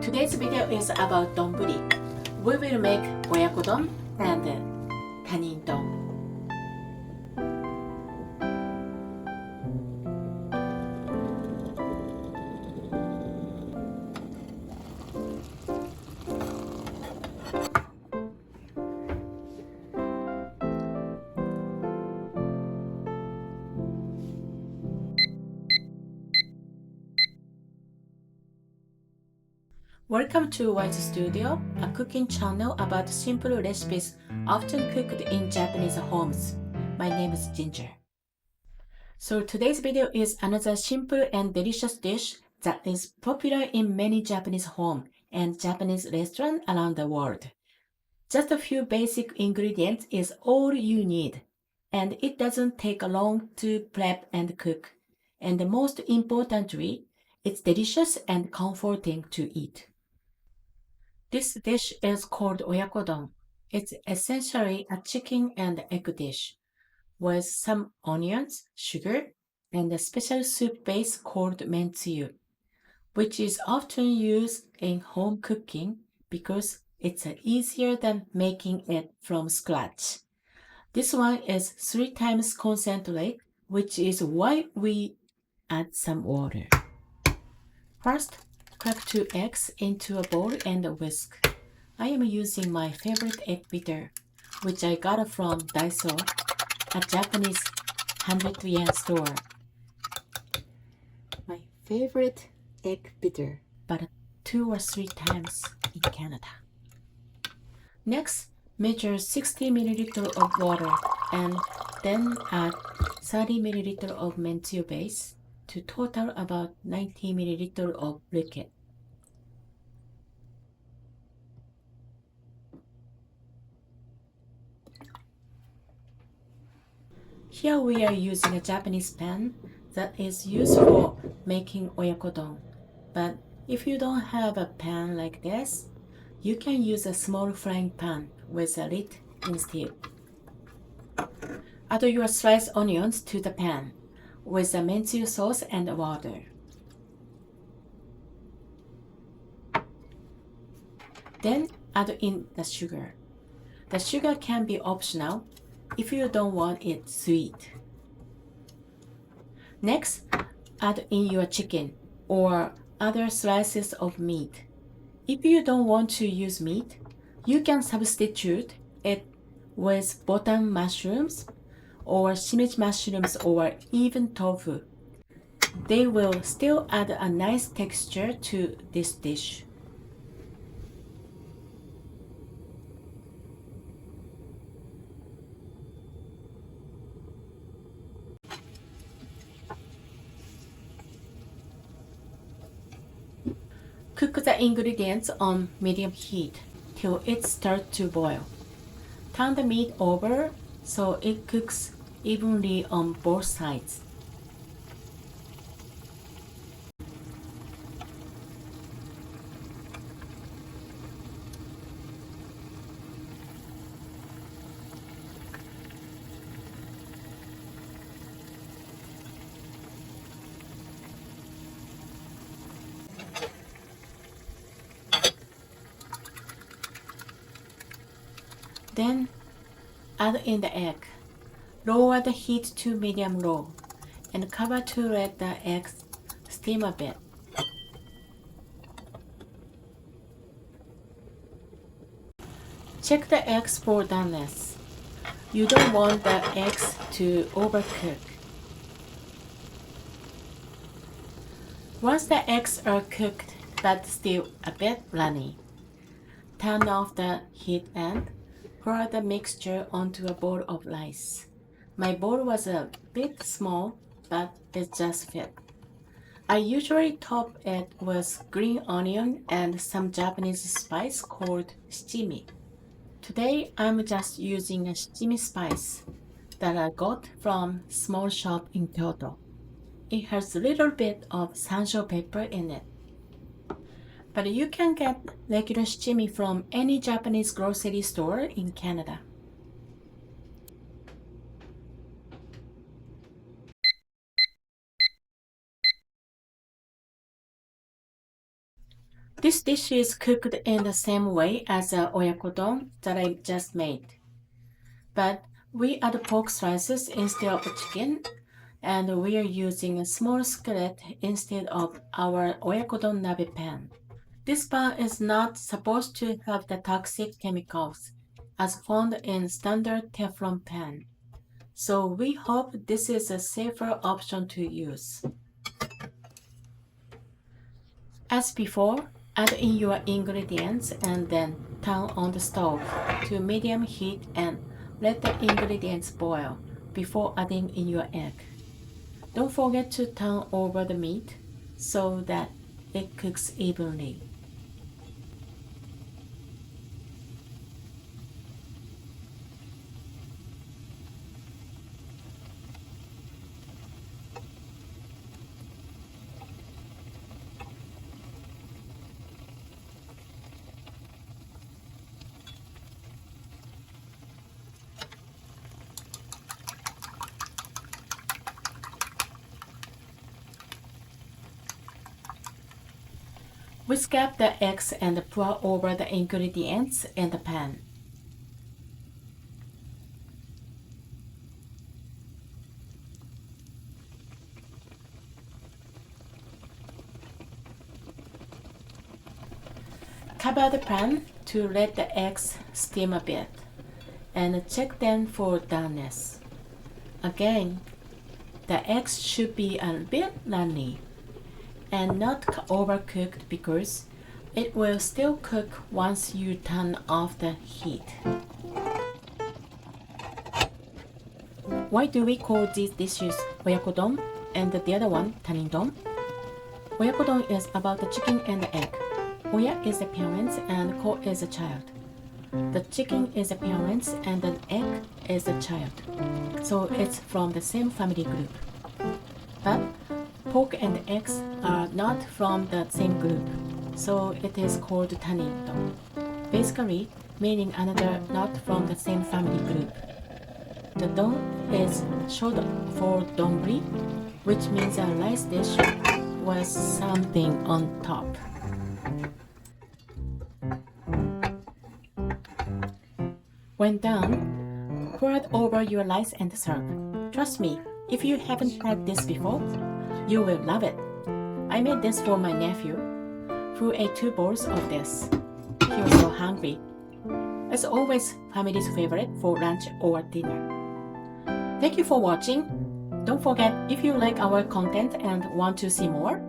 Today's video is about donburi. We will make Oyako don and Tanin don. Welcome to White Studio, a cooking channel about simple recipes often cooked in Japanese homes. My name is Ginger. So today's video is another simple and delicious dish that is popular in many Japanese homes and Japanese restaurants around the world. Just a few basic ingredients is all you need, and it doesn't take long to prep and cook. And most importantly, it's delicious and comforting to eat. This dish is called Oyako don. It's essentially a chicken and egg dish with some onions, sugar, and a special soup base called mentsuyu, which is often used in home cooking because it's easier than making it from scratch. This one is 3 times concentrate, which is why we add some water. First, crack 2 eggs into a bowl and whisk. I am using my favorite egg beater, which I got from Daiso, a Japanese 100 yen store. My favorite egg beater, but 2 or 3 times in Canada. Next, measure 60 ml of water and then add 30 ml of mentsuyu base to total about 90 ml of liquid. Here we are using a Japanese pan that is used for making oyako don. But if you don't have a pan like this, you can use a small frying pan with a lid instead. Add your sliced onions to the pan with the mentsuyu sauce and water. Then add in the sugar. The sugar can be optional if you don't want it sweet. Next, add in your chicken or other slices of meat. If you don't want to use meat, you can substitute it with botan mushrooms or shimizu mushrooms or even tofu. They will still add a nice texture to this dish. Cook the ingredients on medium heat till it starts to boil. Turn the meat over so it cooks evenly on both sides. Then add in the egg. Lower the heat to medium-low and cover to let the eggs steam a bit. Check the eggs for doneness. You don't want the eggs to overcook. Once the eggs are cooked but still a bit runny, turn off the heat and pour the mixture onto a bowl of rice. My bowl was a bit small, but it just fit. I usually top it with green onion and some Japanese spice called shichimi. Today I'm just using a shichimi spice that I got from small shop in Kyoto. It has a little bit of sansho pepper in it. But you can get regular shichimi from any Japanese grocery store in Canada. This dish is cooked in the same way as the oyako that I just made. But we add pork slices instead of chicken, and we are using a small skillet instead of our oyako nabe pan. This pan is not supposed to have the toxic chemicals as found in standard Teflon pan. So we hope this is a safer option to use. As before, add in your ingredients and then turn on the stove to medium heat and let the ingredients boil before adding in your egg. Don't forget to turn over the meat so that it cooks evenly. Whisk up the eggs and pour over the ingredients in the pan. Cover the pan to let the eggs steam a bit and check them for doneness. Again, the eggs should be a bit runny and not overcooked because it will still cook once you turn off the heat. Why do we call these dishes Oyako and the other one Tanin? Oyako is about the chicken and the egg. Oya is the parents and Ko is the child. The chicken is the parents and the egg is the child. So it's from the same family group. But pork and eggs are not from the same group, so it is called Tanin, basically meaning another not from the same family group. The don is short for donburi, which means a rice dish with something on top. When done, pour it over your rice and serve. Trust me, if you haven't had this before, you will love it. I made this for my nephew, who ate 2 bowls of this. He was so hungry. It's always family's favorite for lunch or dinner. Thank you for watching. Don't forget, if you like our content and want to see more,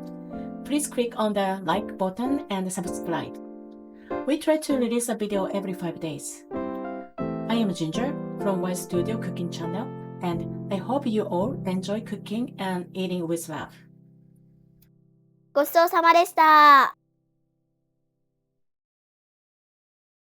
please click on the like button and subscribe. We try to release a video every 5 days. I am Ginger from Y Studio Cooking Channel, and I hope you all enjoy cooking and eating with love. ごちそうさまでした。